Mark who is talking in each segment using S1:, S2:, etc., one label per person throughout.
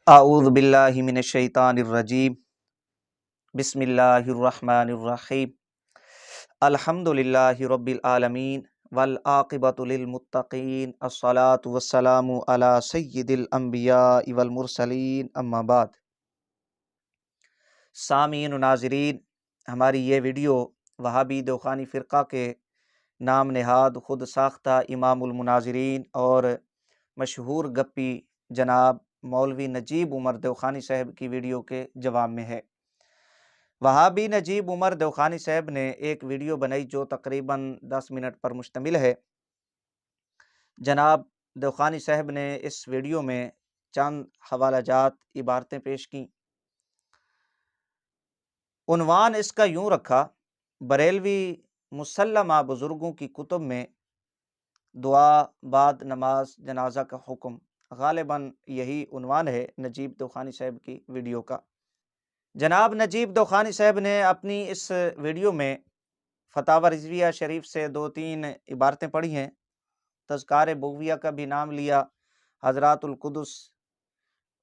S1: اعوذ باللہ من الشیطان الرجیم بسم اللہ الرحمن الرحیم الحمد للہ رب العالمین والعاقبۃ للمتقین الصلاۃ والسلام علی سید الانبیاء والمرسلین اما بعد۔ سامعین و ناظرین، ہماری یہ ویڈیو وہابی دوخانی فرقہ کے نام نہاد خود ساختہ امام المناظرین اور مشہور گپی جناب مولوی نجیب عمر دوخانی صاحب کی ویڈیو کے جواب میں ہے۔ وہابی نجیب عمر دوخانی صاحب نے ایک ویڈیو بنائی جو تقریباً 10 منٹ پر مشتمل ہے۔ جناب دوخانی صاحب نے اس ویڈیو میں چند حوالہ جات عبارتیں پیش کیں۔ عنوان اس کا یوں رکھا: بریلوی مسلمہ بزرگوں کی کتب میں دعا بعد نماز جنازہ کا حکم۔ غالباً یہی عنوان ہے نجیب دوخانی صاحب کی ویڈیو کا۔ جناب نجیب دوخانی صاحب نے اپنی اس ویڈیو میں فتاوی رضویہ شریف سے 2-3 عبارتیں پڑھی ہیں، تذکار بغویہ کا بھی نام لیا، حضرات القدس،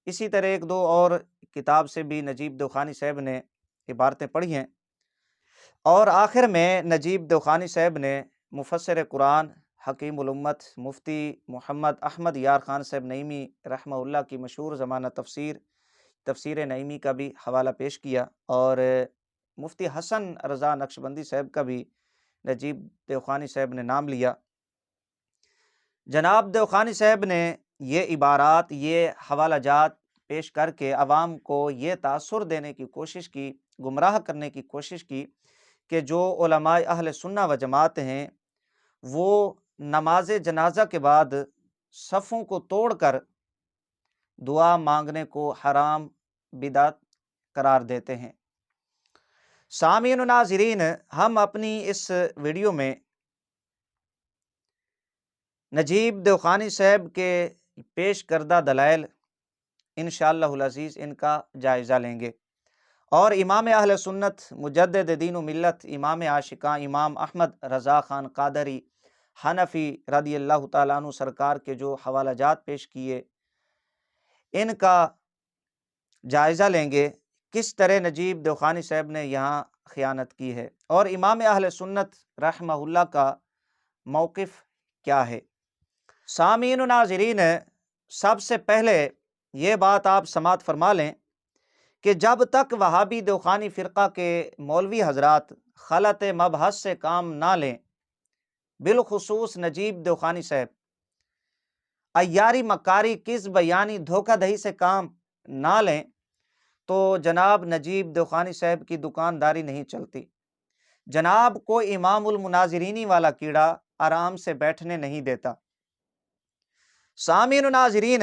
S1: اسی طرح ایک دو اور کتاب سے بھی نجیب دوخانی صاحب نے عبارتیں پڑھی ہیں، اور آخر میں نجیب دوخانی صاحب نے مفسر قرآن حکیم الامت مفتی محمد احمد یار خان صاحب نعیمی رحمہ اللہ کی مشہور زمانہ تفسیر نعیمی کا بھی حوالہ پیش کیا، اور مفتی حسن رضا نقشبندی صاحب کا بھی نجیب دوخانی صاحب نے نام لیا۔ جناب دوخانی صاحب نے یہ عبارات، یہ حوالہ جات پیش کر کے عوام کو یہ تاثر دینے کی کوشش کی، گمراہ کرنے کی کوشش کی کہ جو علماء اہل سنہ و جماعت ہیں وہ نماز جنازہ کے بعد صفوں کو توڑ کر دعا مانگنے کو حرام بدعت قرار دیتے ہیں۔ سامعین و ناظرین، ہم اپنی اس ویڈیو میں نجیب دوخانی صاحب کے پیش کردہ دلائل انشاءاللہ العزیز ان کا جائزہ لیں گے، اور امام اہل سنت مجدد دین و ملت امام عاشقاں امام احمد رضا خان قادری حنفی رضی اللہ تعالیٰ عنہ سرکار کے جو حوالہ جات پیش کیے ان کا جائزہ لیں گے، کس طرح نجیب دوخانی صاحب نے یہاں خیانت کی ہے، اور امام اہل سنت رحمہ اللہ کا موقف کیا ہے۔ سامعین و ناظرین، سب سے پہلے یہ بات آپ سماعت فرما لیں کہ جب تک وہابی دوخانی فرقہ کے مولوی حضرات خلط مبحث سے کام نہ لیں، بالخصوص نجیب دوخانی صاحب عیاری مکاری کذب بیانی دھوکہ دہی سے کام نہ لیں، تو جناب نجیب دوخانی صاحب کی دکانداری نہیں چلتی۔ جناب کو امام المناظرینی والا کیڑا آرام سے بیٹھنے نہیں دیتا۔ سامعین و ناظرین،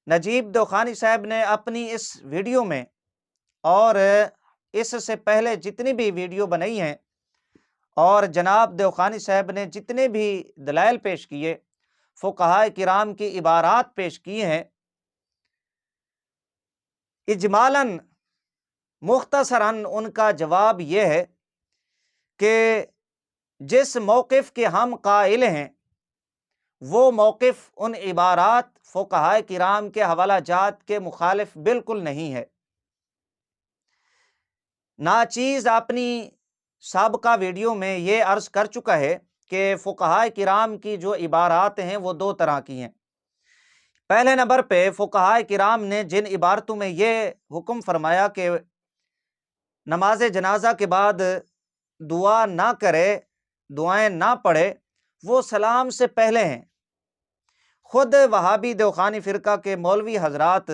S1: نجیب دوخانی صاحب نے اپنی اس ویڈیو میں اور اس سے پہلے جتنی بھی ویڈیو بنائی ہیں، اور جناب دوخانی صاحب نے جتنے بھی دلائل پیش کیے، فقہاء کرام کی عبارات پیش کی ہیں، اجمالاً مختصراً ان کا جواب یہ ہے کہ جس موقف کے ہم قائل ہیں وہ موقف ان عبارات فقہاء کرام کے حوالہ جات کے مخالف بالکل نہیں ہے۔ ناچیز اپنی سابقہ ویڈیو میں یہ عرض کر چکا ہے کہ فقہاء کرام کی جو عبارات ہیں وہ 2 طرح کی ہیں۔ پہلے نمبر پہ فقہاء کرام نے جن عبارتوں میں یہ حکم فرمایا کہ نماز جنازہ کے بعد دعا نہ کرے، دعائیں نہ پڑھے، وہ سلام سے پہلے ہیں۔ خود وہابی دوخانی فرقہ کے مولوی حضرات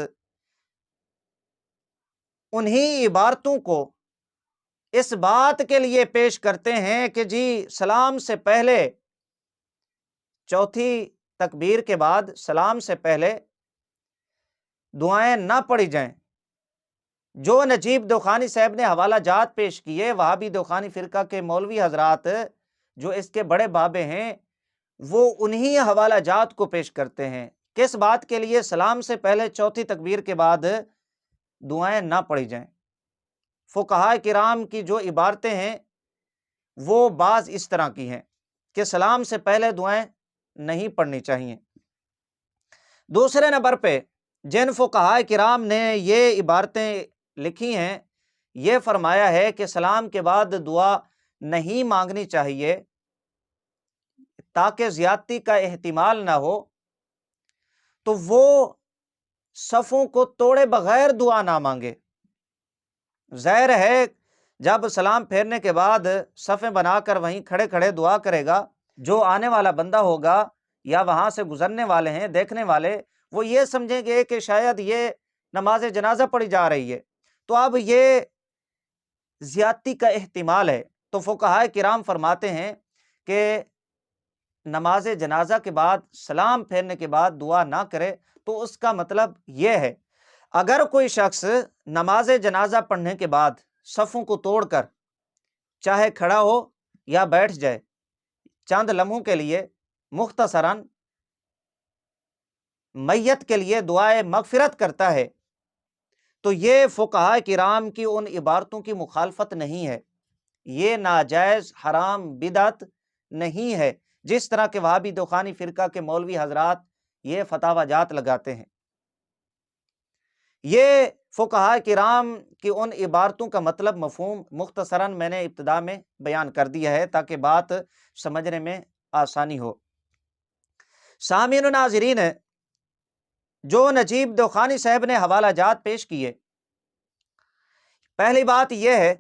S1: انہی عبارتوں کو اس بات کے لیے پیش کرتے ہیں کہ جی سلام سے پہلے، چوتھی تکبیر کے بعد سلام سے پہلے دعائیں نہ پڑھی جائیں۔ جو نجیب دوخانی صاحب نے حوالہ جات پیش کیے، وہابی دوخانی فرقہ کے مولوی حضرات جو اس کے بڑے بابے ہیں وہ انہی حوالہ جات کو پیش کرتے ہیں۔ کس بات کے لیے؟ سلام سے پہلے چوتھی تکبیر کے بعد دعائیں نہ پڑھی جائیں۔ فقہاء کرام کی جو عبارتیں ہیں وہ بعض اس طرح کی ہیں کہ سلام سے پہلے دعائیں نہیں پڑھنی چاہیے۔ دوسرے نمبر پہ جن فقہائے کرام نے یہ عبارتیں لکھی ہیں، یہ فرمایا ہے کہ سلام کے بعد دعا نہیں مانگنی چاہیے تاکہ زیادتی کا احتمال نہ ہو، تو وہ صفوں کو توڑے بغیر دعا نہ مانگے۔ ظاہر ہے جب سلام پھیرنے کے بعد صفیں بنا کر وہیں کھڑے کھڑے دعا کرے گا، جو آنے والا بندہ ہوگا یا وہاں سے گزرنے والے ہیں دیکھنے والے، وہ یہ سمجھیں گے کہ شاید یہ نماز جنازہ پڑھی جا رہی ہے، تو اب یہ زیادتی کا احتمال ہے۔ تو فقہائے کرام فرماتے ہیں کہ نماز جنازہ کے بعد سلام پھیرنے کے بعد دعا نہ کرے، تو اس کا مطلب یہ ہے اگر کوئی شخص نماز جنازہ پڑھنے کے بعد صفوں کو توڑ کر چاہے کھڑا ہو یا بیٹھ جائے، چند لمحوں کے لیے مختصراً میت کے لیے دعائے مغفرت کرتا ہے، تو یہ فقہائے کرام کی ان عبارتوں کی مخالفت نہیں ہے، یہ ناجائز حرام بدعت نہیں ہے، جس طرح کے وہابی دخانی فرقہ کے مولوی حضرات یہ فتاوی جات لگاتے ہیں۔ یہ فقہائے کرام کی ان عبارتوں کا مطلب مفہوم مختصراً میں نے ابتدا میں بیان کر دیا ہے تاکہ بات سمجھنے میں آسانی ہو۔ سامعین و ناظرین، جو نجیب دوخانی صاحب نے حوالہ جات پیش کیے، پہلی بات یہ ہے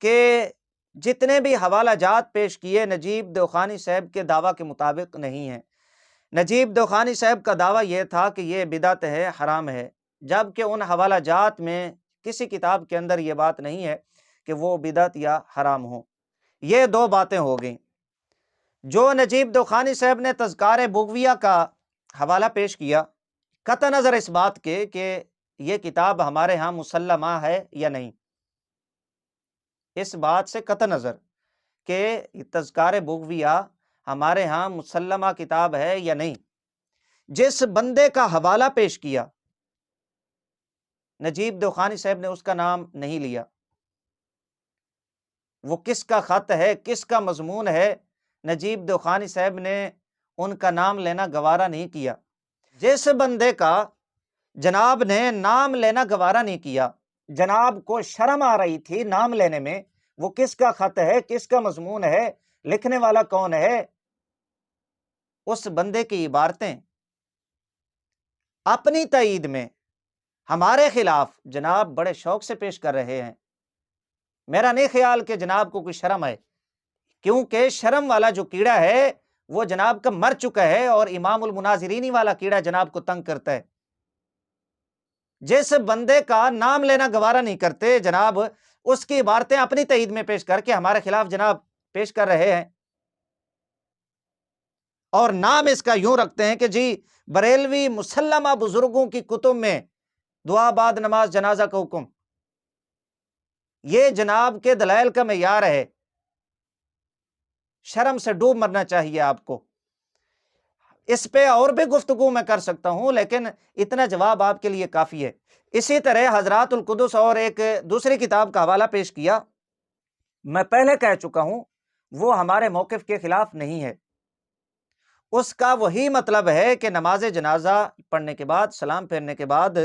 S1: کہ جتنے بھی حوالہ جات پیش کیے نجیب دوخانی صاحب کے دعویٰ کے مطابق نہیں ہیں۔ نجیب دوخانی صاحب کا دعویٰ یہ تھا کہ یہ بدعت ہے، حرام ہے، جبکہ ان حوالہ جات میں کسی کتاب کے اندر یہ بات نہیں ہے کہ وہ بدعت یا حرام ہو۔ یہ دو باتیں ہو گئیں۔ جو نجیب دوخانی صاحب نے تذکار بغویہ کا حوالہ پیش کیا، قطع نظر اس بات کے کہ یہ کتاب ہمارے ہاں مسلمہ ہے یا نہیں، اس بات سے قطع نظر کہ تذکار بغویہ ہمارے ہاں مسلمہ کتاب ہے یا نہیں، جس بندے کا حوالہ پیش کیا نجیب دوخانی صاحب نے اس کا نام نہیں لیا، وہ کس کا خط ہے، کس کا مضمون ہے، نجیب دوخانی صاحب نے ان کا نام لینا گوارا نہیں کیا۔ جس بندے کا جناب نے نام لینا گوارا نہیں کیا، جناب کو شرم آ رہی تھی نام لینے میں، وہ کس کا خط ہے، کس کا مضمون ہے، لکھنے والا کون ہے، اس بندے کی عبارتیں اپنی تائید میں ہمارے خلاف جناب بڑے شوق سے پیش کر رہے ہیں۔ میرا نہیں خیال کہ جناب کو کوئی شرم ہے، کیونکہ شرم والا جو کیڑا ہے وہ جناب کا مر چکا ہے، اور امام المناظرینی والا کیڑا جناب کو تنگ کرتا ہے۔ جس بندے کا نام لینا گوارا نہیں کرتے جناب، اس کی عبارتیں اپنی تائید میں پیش کر کے ہمارے خلاف جناب پیش کر رہے ہیں، اور نام اس کا یوں رکھتے ہیں کہ جی بریلوی مسلمہ بزرگوں کی کتب میں دعا بعد نماز جنازہ کا حکم، یہ جناب کے دلائل کا معیار ہے۔ شرم سے ڈوب مرنا چاہیے آپ کو۔ اس پہ اور بھی گفتگو میں کر سکتا ہوں، لیکن اتنا جواب آپ کے لیے کافی ہے۔ اسی طرح حضرات القدس اور ایک دوسری کتاب کا حوالہ پیش کیا، میں پہلے کہہ چکا ہوں وہ ہمارے موقف کے خلاف نہیں ہے، اس کا وہی مطلب ہے کہ نماز جنازہ پڑھنے کے بعد سلام پھیرنے کے بعد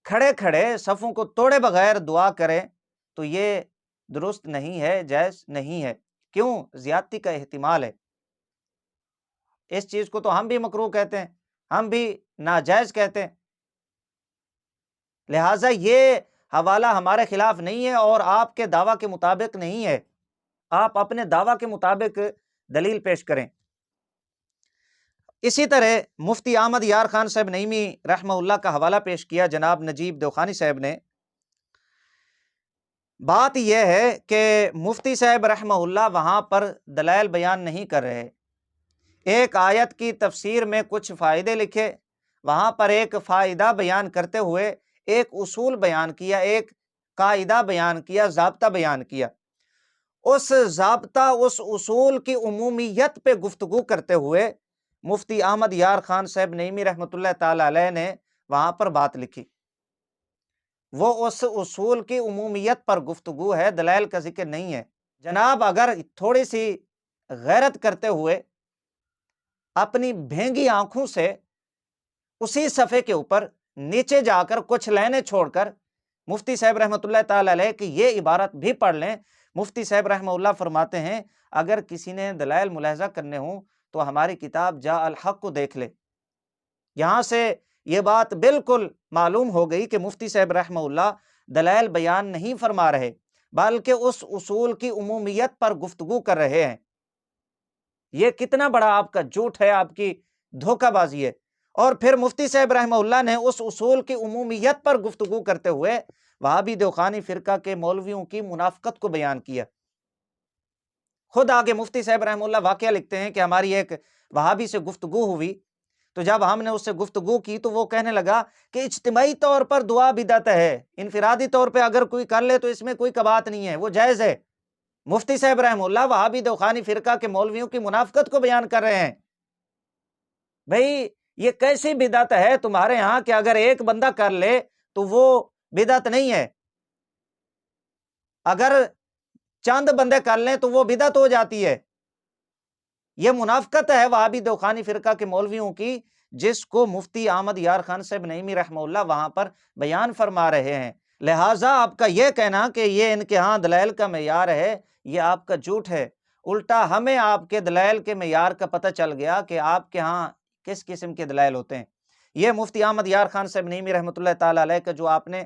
S1: کھڑے کھڑے صفوں کو توڑے بغیر دعا کریں، تو یہ درست نہیں ہے، جائز نہیں ہے۔ کیوں؟ زیادتی کا احتمال ہے۔ اس چیز کو تو ہم بھی مکروہ کہتے ہیں، ہم بھی ناجائز کہتے ہیں، لہٰذا یہ حوالہ ہمارے خلاف نہیں ہے اور آپ کے دعویٰ کے مطابق نہیں ہے۔ آپ اپنے دعویٰ کے مطابق دلیل پیش کریں۔ اسی طرح مفتی احمد یار خان صاحب نعیمی رحمہ اللہ کا حوالہ پیش کیا جناب نجیب دوخانی صاحب نے۔ بات یہ ہے کہ مفتی صاحب رحمہ اللہ وہاں پر دلائل بیان نہیں کر رہے، ایک آیت کی تفسیر میں کچھ فائدے لکھے، وہاں پر ایک فائدہ بیان کرتے ہوئے ایک اصول بیان کیا، ایک قاعدہ بیان کیا، ضابطہ بیان کیا، اس ضابطہ اس اصول کی عمومیت پہ گفتگو کرتے ہوئے مفتی احمد یار خان صاحب نعیمی رحمۃ اللہ تعالی علیہ نے وہاں پر بات لکھی، وہ اس اصول کی عمومیت پر گفتگو ہے، دلائل کا ذکر نہیں ہے۔ جناب اگر تھوڑی سی غیرت کرتے ہوئے اپنی بھینگی آنکھوں سے اسی صفحے کے اوپر نیچے جا کر کچھ لائنیں چھوڑ کر مفتی صاحب رحمۃ اللہ تعالی علیہ کی یہ عبارت بھی پڑھ لیں۔ مفتی صاحب رحمہ اللہ فرماتے ہیں اگر کسی نے دلائل ملاحظہ کرنے ہوں تو ہماری کتاب جاء الحق کو دیکھ لے۔ یہاں سے یہ بات بالکل معلوم ہو گئی کہ مفتی صاحب رحمہ اللہ دلائل بیان نہیں فرما رہے بلکہ اس اصول کی عمومیت پر گفتگو کر رہے ہیں۔ یہ کتنا بڑا آپ کا جھوٹ ہے، آپ کی دھوکہ بازی ہے۔ اور پھر مفتی صاحب رحمہ اللہ نے اس اصول کی عمومیت پر گفتگو کرتے ہوئے وہابی دیوخانی فرقہ کے مولویوں کی منافقت کو بیان کیا۔ خود آگے مفتی صاحب رحمہ اللہ واقعہ لکھتے ہیں کہ ہماری ایک وہابی سے گفتگو ہوئی، تو جب ہم نے اس سے گفتگو کی تو وہ کہنے لگا کہ اجتماعی طور پر دعا بدعت ہے، انفرادی طور پہ اگر کوئی کر لے تو اس میں کوئی کبات نہیں ہے، وہ جائز ہے۔ مفتی صاحب رحمہ اللہ وہابی دیوخانی فرقہ کے مولویوں کی منافقت کو بیان کر رہے ہیں۔ بھئی یہ کیسی بدعت ہے تمہارے یہاں کہ اگر ایک بندہ کر لے تو وہ بدعت نہیں ہے، اگر چند بندے کر لیں تو وہ بدعت ہو جاتی ہے؟ یہ منافقت ہے وہابی دیوخانی فرقہ کے مولویوں کی، جس کو مفتی احمد یار خان صاحب نعیمی رحمہ اللہ وہاں پر بیان فرما رہے ہیں۔ لہٰذا آپ کا یہ کہنا کہ یہ ان کے ہاں دلائل کا معیار ہے، یہ آپ کا جھوٹ ہے۔ الٹا ہمیں آپ کے دلائل کے معیار کا پتہ چل گیا کہ آپ کے ہاں کس قسم کے دلائل ہوتے ہیں۔ یہ مفتی احمد یار خان صاحب نعیمی رحمۃ اللہ تعالی علیہ کا جو آپ نے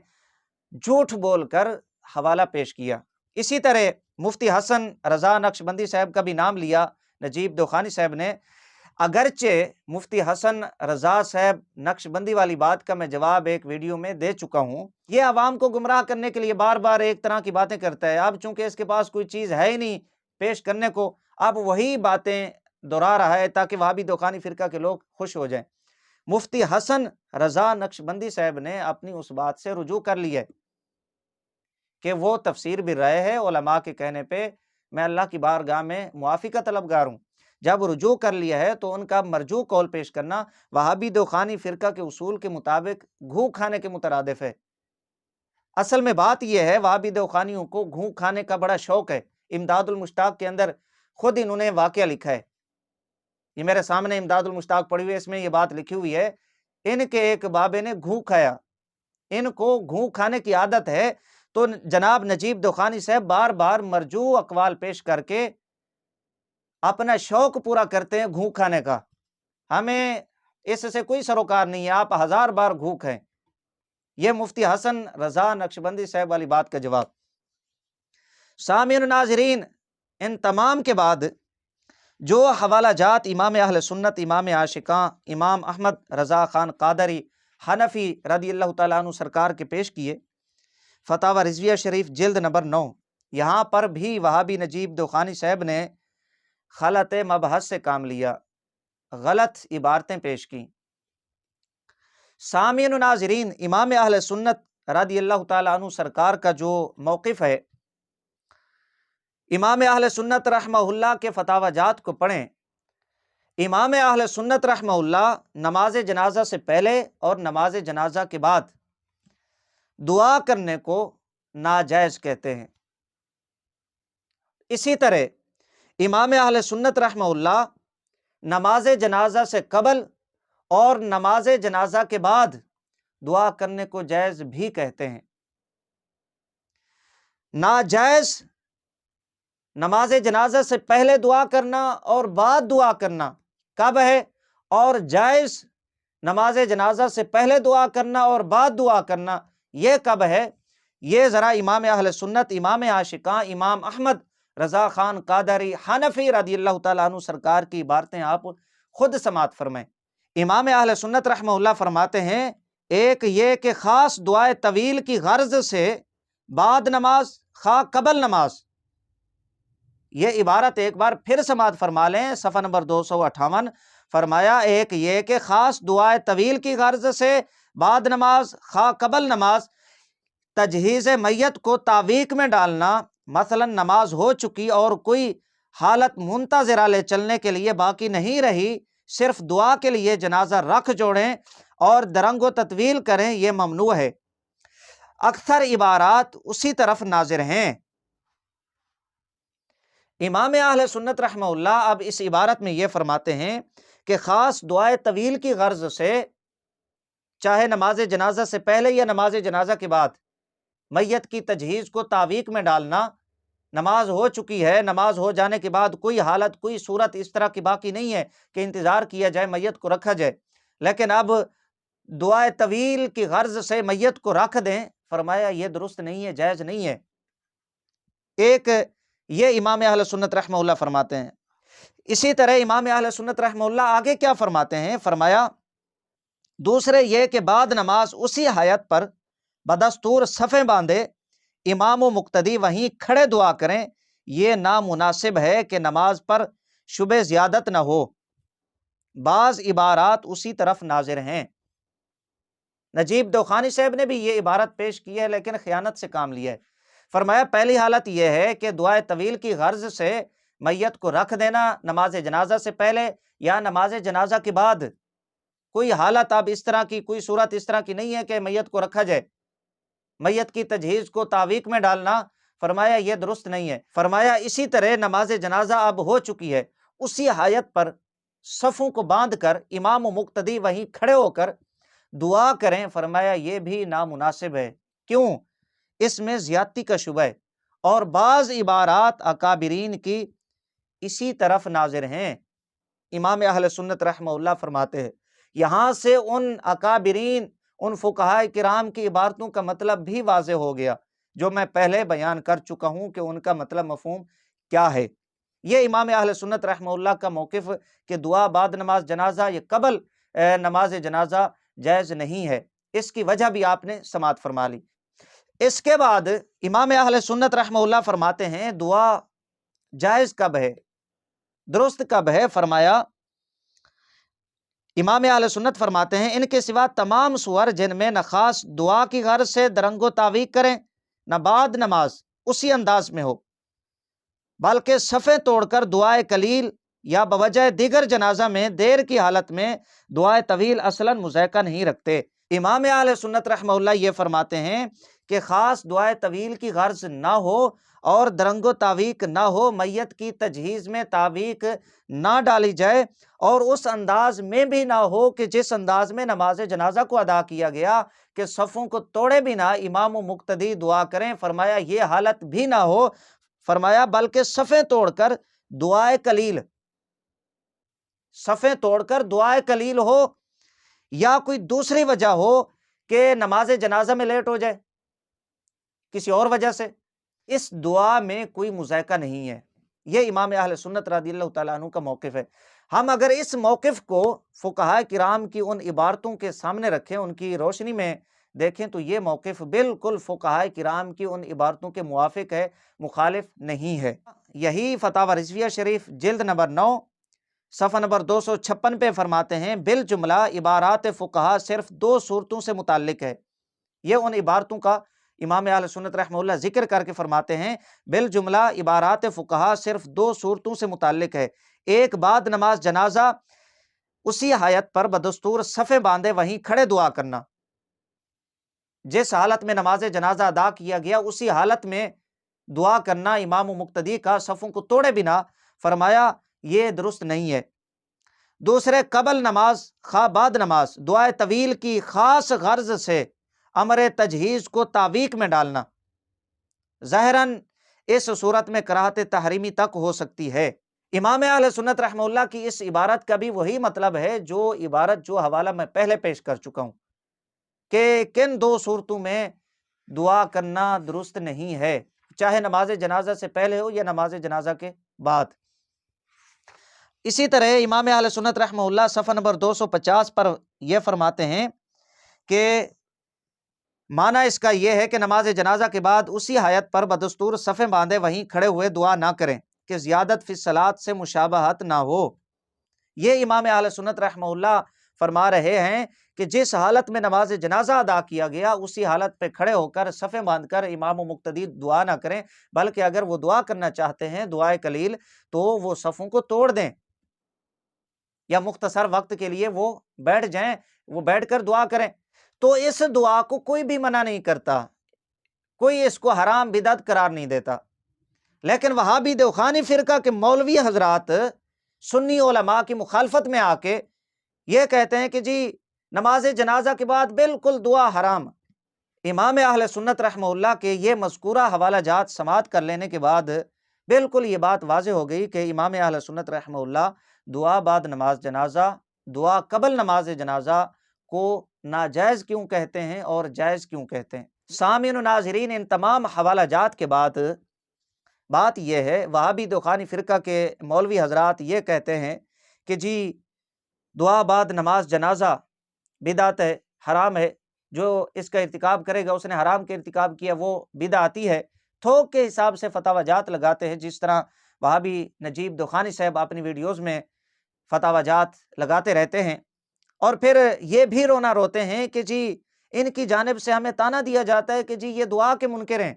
S1: جھوٹ بول کر حوالہ پیش کیا۔ اسی طرح مفتی حسن رضا نقشبندی صاحب کا بھی نام لیا نجیب دیوخانی صاحب نے۔ اگرچہ مفتی حسن رضا صاحب نقشبندی والی بات کا میں جواب ایک ویڈیو میں دے چکا ہوں، یہ عوام کو گمراہ کرنے کے لیے بار بار ایک طرح کی باتیں کرتا ہے۔ اب چونکہ اس کے پاس کوئی چیز ہے ہی نہیں پیش کرنے کو، اب وہی باتیں دہرا رہا ہے تاکہ وہابی دیوخانی فرقہ کے لوگ خوش ہو جائیں۔ مفتی حسن رضا نقشبندی صاحب نے اپنی اس بات سے رجوع کر لی ہے کہ وہ تفسیر بھی رہے ہیں علماء کے کہنے پہ میں اللہ کی بارگاہ میں معافی کا طلبگار ہوں۔ جب رجوع کر لیا ہے تو ان کا مرجوع قول پیش کرنا وہابی دیوخانی فرقہ کے اصول کے مطابق گھو کھانے کے مترادف ہے۔ اصل میں بات یہ ہے وہابی دیوخانیوں کو گھو کھانے کا بڑا شوق ہے۔ امداد المشتاق کے اندر خود انہوں نے واقعہ لکھا ہے، یہ میرے سامنے امداد المشتاق پڑھی ہوئی ہے، اس میں یہ بات لکھی ہوئی ہے، ان کے ایک بابے نے گھو کھایا، ان کو گھو کھانے کی عادت ہے، تو جناب نجیب دیوخانی صاحب بار بار مرجوع اقوال پیش کر کے اپنا شوق پورا کرتے ہیں گھو کھانے کا۔ ہمیں اس سے کوئی سروکار نہیں ہے، آپ 1000 بار گھو کھائیں۔ یہ مفتی حسن رضا نقشبندی صاحب والی بات کا جواب۔ سامعین و ناظرین، ان تمام کے بعد جو حوالہ جات امام اہل سنت، امام عاشقاں، امام احمد رضا خان قادری حنفی رضی اللہ تعالیٰ عنہ سرکار کے پیش کیے، فتاوی رضویہ شریف جلد نمبر 9، یہاں پر بھی وہابی نجیب دیوخانی صاحب نے غلط مبحث سے کام لیا، غلط عبارتیں پیش کی۔ سامعین و ناظرین، امام اہل سنت رضی اللہ تعالیٰ عنہ سرکار کا جو موقف ہے، امام اہل سنت رحمہ اللہ کے فتاوی جات کو پڑھیں۔ امام اہل سنت رحمہ اللہ نماز جنازہ سے پہلے اور نماز جنازہ کے بعد دعا کرنے کو ناجائز کہتے ہیں۔ اسی طرح امام اہل سنت رحمہ اللہ نماز جنازہ سے قبل اور نماز جنازہ کے بعد دعا کرنے کو جائز بھی کہتے ہیں۔ ناجائز نماز جنازہ سے پہلے دعا کرنا اور بعد دعا کرنا کب ہے، اور جائز نماز جنازہ سے پہلے دعا کرنا اور بعد دعا کرنا یہ کب ہے، یہ ذرا امام اہل سنت، امام عاشقاں، امام احمد رضا خان قادری حنفی رضی اللہ تعالیٰ عنہ سرکار کی عبارتیں آپ خود سماعت فرمائیں۔ امام اہل سنت رحمہ اللہ فرماتے ہیں، ایک یہ کہ خاص دعائے طویل کی غرض سے بعد نماز خواہ قبل نماز، یہ عبارت ایک بار پھر سماعت فرما لیں، صفحہ نمبر 258، فرمایا ایک یہ کہ خاص دعائے طویل کی غرض سے بعد نماز خواہ قبل نماز تجہیز میت کو تعویق میں ڈالنا، مثلا نماز ہو چکی اور کوئی حالت منتظرہ لے چلنے کے لیے باقی نہیں رہی، صرف دعا کے لیے جنازہ رکھ جوڑیں اور درنگ و تطویل کریں، یہ ممنوع ہے۔ اکثر عبارات اسی طرف ناظر ہیں۔ امام اہل سنت رحمہ اللہ اب اس عبارت میں یہ فرماتے ہیں کہ خاص دعائے طویل کی غرض سے چاہے نماز جنازہ سے پہلے یا نماز جنازہ کے بعد، میت کی تجہیز کو تعویق میں ڈالنا، نماز ہو چکی ہے، نماز ہو جانے کے بعد کوئی حالت کوئی صورت اس طرح کی باقی نہیں ہے کہ انتظار کیا جائے میت کو رکھا جائے، لیکن اب دعائے طویل کی غرض سے میت کو رکھ دیں، فرمایا یہ درست نہیں ہے، جائز نہیں ہے۔ ایک یہ امام اہل سنت رحمہ اللہ فرماتے ہیں۔ اسی طرح امام اہل سنت رحمہ اللہ آگے کیا فرماتے ہیں؟ فرمایا دوسرے یہ کہ بعد نماز اسی حیت پر بدستور صفیں باندھے، امام و مقتدی وہیں کھڑے دعا کریں، یہ نامناسب ہے کہ نماز پر شبہ زیادت نہ ہو۔ بعض عبارات اسی طرف ناظر ہیں۔ نجیب دوخانی صاحب نے بھی یہ عبارت پیش کی ہے لیکن خیانت سے کام لیا ہے۔ فرمایا پہلی حالت یہ ہے کہ دعائے طویل کی غرض سے میت کو رکھ دینا نماز جنازہ سے پہلے یا نماز جنازہ کے بعد، کوئی حالت اب اس طرح کی کوئی صورت اس طرح کی نہیں ہے کہ میت کو رکھا جائے، میت کی تجہیز کو تعویق میں ڈالنا، فرمایا یہ درست نہیں ہے۔ فرمایا اسی طرح نماز جنازہ اب ہو چکی ہے، اسی حالت پر صفوں کو باندھ کر امام و مقتدی وہیں کھڑے ہو کر دعا کریں، فرمایا یہ بھی نامناسب ہے۔ کیوں؟ اس میں زیادتی کا شبہ ہے، اور بعض عبارات اکابرین کی اسی طرف ناظر ہیں۔ امام اہل سنت رحمہ اللہ فرماتے ہیں یہاں سے ان اکابرین، ان فقہاء کرام کی عبارتوں کا مطلب بھی واضح ہو گیا جو میں پہلے بیان کر چکا ہوں کہ ان کا مطلب مفہوم کیا ہے۔ یہ امام اہل سنت رحمہ اللہ کا موقف کہ دعا بعد نماز جنازہ یا قبل نماز جنازہ جائز نہیں ہے، اس کی وجہ بھی آپ نے سماعت فرما لی۔ اس کے بعد امام اہل سنت رحمہ اللہ فرماتے ہیں دعا جائز کب ہے، درست کب ہے؟ فرمایا امام اہل سنت فرماتے ہیں ان کے سوا تمام صور جن میں نہ خاص دعا کی غرض سے درنگ و تعویق کریں، نہ بعد نماز اسی انداز میں ہو، بلکہ صفیں توڑ کر دعائے قلیل یا بوجہ دیگر جنازہ میں دیر کی حالت میں دعائے طویل اصلاً مذائقہ نہیں رکھتے۔ امام اہل سنت رحمہ اللہ یہ فرماتے ہیں کہ خاص دعائے طویل کی غرض نہ ہو اور درنگ و تعویق نہ ہو، میت کی تجہیز میں تعویق نہ ڈالی جائے، اور اس انداز میں بھی نہ ہو کہ جس انداز میں نماز جنازہ کو ادا کیا گیا کہ صفوں کو توڑے بھی نہ امام و مقتدی دعا کریں، فرمایا یہ حالت بھی نہ ہو، فرمایا بلکہ صفیں توڑ کر دعائے قلیل، صفیں توڑ کر دعائے قلیل ہو، یا کوئی دوسری وجہ ہو کہ نماز جنازہ میں لیٹ ہو جائے کسی اور وجہ سے، اس دعا میں کوئی مذائقہ نہیں ہے۔ یہ امام اہل سنت رضی اللہ تعالیٰ عنہ کا موقف ہے۔ ہم اگر اس موقف کو فقہاء کرام کی ان عبارتوں کے سامنے رکھیں، ان کی روشنی میں دیکھیں، تو یہ موقف بالکل فقہاء کرام کی ان عبارتوں کے موافق ہے، مخالف نہیں ہے۔ یہی فتاوی رضویہ شریف جلد نمبر 9 صفحہ نمبر 256 پہ فرماتے ہیں بالجملہ عبارات فقہاء صرف دو صورتوں سے متعلق ہے۔ یہ ان عبارتوں کا امام اہل سنت رحمہ اللہ ذکر کر کے فرماتے ہیں بالجملہ عبارات فقہاء صرف دو صورتوں سے متعلق ہے، ایک بعد نماز جنازہ اسی حالت پر بدستور صفیں باندھے وہیں کھڑے دعا کرنا، جس حالت میں نماز جنازہ ادا کیا گیا اسی حالت میں دعا کرنا امام و مقتدی کا، صفوں کو توڑے بنا، فرمایا یہ درست نہیں ہے۔ دوسرے قبل نماز خواہ بعد نماز دعائے طویل کی خاص غرض سے امر تجہیز کو تعویق میں ڈالنا، ظاہراً اس صورت میں کراہت تحریمی تک ہو سکتی ہے۔ امام اہل سنت رحمہ اللہ کی اس عبارت کا بھی وہی مطلب ہے جو عبارت جو حوالہ میں پہلے پیش کر چکا ہوں کہ کن دو صورتوں میں دعا کرنا درست نہیں ہے، چاہے نماز جنازہ سے پہلے ہو یا نماز جنازہ کے بعد۔ اسی طرح امام اہل سنت رحمہ اللہ صفحہ نمبر 250 پر یہ فرماتے ہیں کہ معنی اس کا یہ ہے کہ نماز جنازہ کے بعد اسی حالت پر بدستور صفیں باندھے وہیں کھڑے ہوئے دعا نہ کریں کہ زیادت فی الصلاۃ سے مشابہت نہ ہو۔ یہ امام اہل سنت رحمہ اللہ فرما رہے ہیں کہ جس حالت میں نماز جنازہ ادا کیا گیا اسی حالت پہ کھڑے ہو کر صفیں باندھ کر امام و مقتدی دعا نہ کریں، بلکہ اگر وہ دعا کرنا چاہتے ہیں دعائے قلیل تو وہ صفوں کو توڑ دیں یا مختصر وقت کے لیے وہ بیٹھ جائیں، وہ بیٹھ کر دعا کریں، تو اس دعا کو کوئی بھی منع نہیں کرتا، کوئی اس کو حرام بدعت قرار نہیں دیتا۔ لیکن وہابی دیوخانی فرقہ کے مولوی حضرات سنی علماء کی مخالفت میں آ کے یہ کہتے ہیں کہ جی نماز جنازہ کے بعد بالکل دعا حرام۔ امام اہل سنت رحمہ اللہ کے یہ مذکورہ حوالہ جات سماعت کر لینے کے بعد بالکل یہ بات واضح ہو گئی کہ امام اہل سنت رحمہ اللہ دعا بعد نماز جنازہ، دعا قبل نماز جنازہ کو ناجائز کیوں کہتے ہیں اور جائز کیوں کہتے ہیں۔ سامعین و ناظرین، ان تمام حوالہ جات کے بعد بات یہ ہے، وہابی دخانی فرقہ کے مولوی حضرات یہ کہتے ہیں کہ جی دعا بعد نماز جنازہ بدعت ہے، حرام ہے، جو اس کا ارتکاب کرے گا اس نے حرام کے ارتکاب کیا، وہ بدعتی ہے۔ تھوک کے حساب سے فتاوی جات لگاتے ہیں، جس طرح وہابی نجیب دخانی صاحب اپنی ویڈیوز میں فتاوی جات لگاتے رہتے ہیں، اور پھر یہ بھی رونا روتے ہیں کہ جی ان کی جانب سے ہمیں تانا دیا جاتا ہے کہ جی یہ دعا کے منکر ہیں،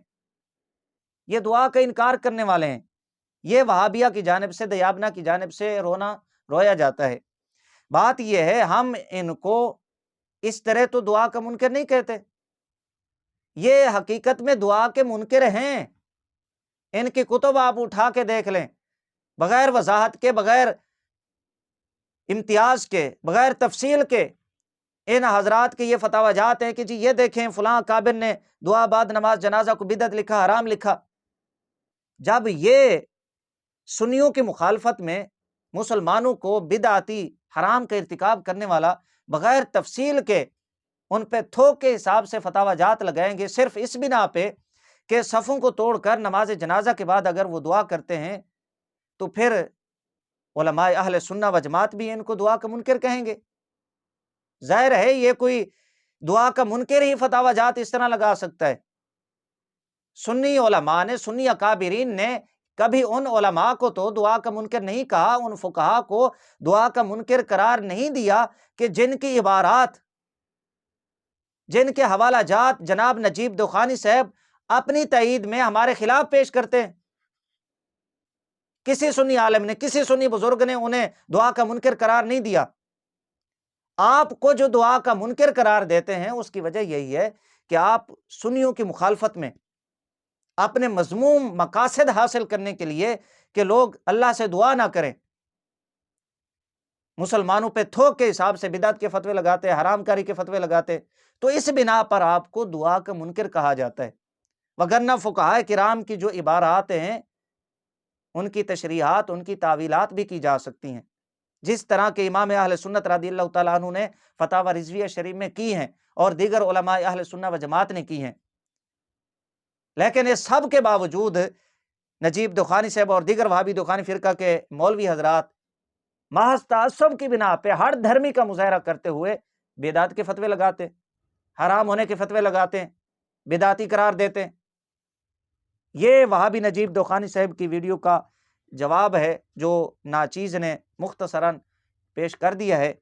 S1: یہ دعا کا انکار کرنے والے ہیں۔ یہ وہابیہ کی جانب سے، دیابنا کی جانب سے رویا جاتا ہے۔ بات یہ ہے، ہم ان کو اس طرح تو دعا کا منکر نہیں کہتے، یہ حقیقت میں دعا کے منکر ہیں۔ ان کی کتب آپ اٹھا کے دیکھ لیں، بغیر وضاحت کے، بغیر امتیاز کے، بغیر تفصیل کے ان حضرات کے یہ فتاوی جات ہیں کہ جی یہ دیکھیں فلاں کابر نے دعا بعد نماز جنازہ کو بدعت لکھا، حرام لکھا۔ جب یہ سنیوں کی مخالفت میں مسلمانوں کو بدعتی حرام کا ارتکاب کرنے والا بغیر تفصیل کے ان پہ تھوک کے حساب سے فتاوی جات لگائیں گے، صرف اس بنا پہ کہ صفوں کو توڑ کر نماز جنازہ کے بعد اگر وہ دعا کرتے ہیں تو پھر علماء اہل سنہ و جماعت بھی ان کو دعا کا منکر کہیں گے۔ ظاہر ہے یہ کوئی دعا کا منکر ہی فتاوی جات اس طرح لگا سکتا ہے۔ سنی علماء نے، سنی اکابرین نے کبھی ان علماء کو تو دعا کا منکر نہیں کہا، ان فقہاء کو دعا کا منکر قرار نہیں دیا کہ جن کی عبارات، جن کے حوالہ جات جناب نجیب دخانی صاحب اپنی تائید میں ہمارے خلاف پیش کرتے ہیں۔ کسی سنی عالم نے، کسی سنی بزرگ نے انہیں دعا کا منکر قرار نہیں دیا۔ آپ کو جو دعا کا منکر قرار دیتے ہیں اس کی وجہ یہی ہے کہ آپ سنیوں کی مخالفت میں اپنے مذموم مقاصد حاصل کرنے کے لیے کہ لوگ اللہ سے دعا نہ کریں، مسلمانوں پہ تھوک کے حساب سے بدعت کے فتوے لگاتے، حرام کاری کے فتوے لگاتے، تو اس بنا پر آپ کو دعا کا منکر کہا جاتا ہے۔ وگرنہ فقہاء کرام کی جو عبارات ہیں ان کی تشریحات، ان کی تعویلات بھی کی جا سکتی ہیں، جس طرح کہ امام اہل سنت رضی اللہ تعالیٰ عنہ نے فتاوی رضویہ شریف میں کی ہیں اور دیگر علماء اہل سنہ و جماعت نے کی ہیں۔ لیکن اس سب کے باوجود نجیب دخانی صاحب اور دیگر وہابی دخانی فرقہ کے مولوی حضرات محض تعصب کی بنا پہ ہر دھرمی کا مظاہرہ کرتے ہوئے بدعت کے فتوے لگاتے، حرام ہونے کے فتوے لگاتے ہیں، بدعتی قرار دیتے ہیں۔ یہ وہابی نجیب دخانی صاحب کی ویڈیو کا جواب ہے جو ناچیز نے مختصراً پیش کر دیا ہے۔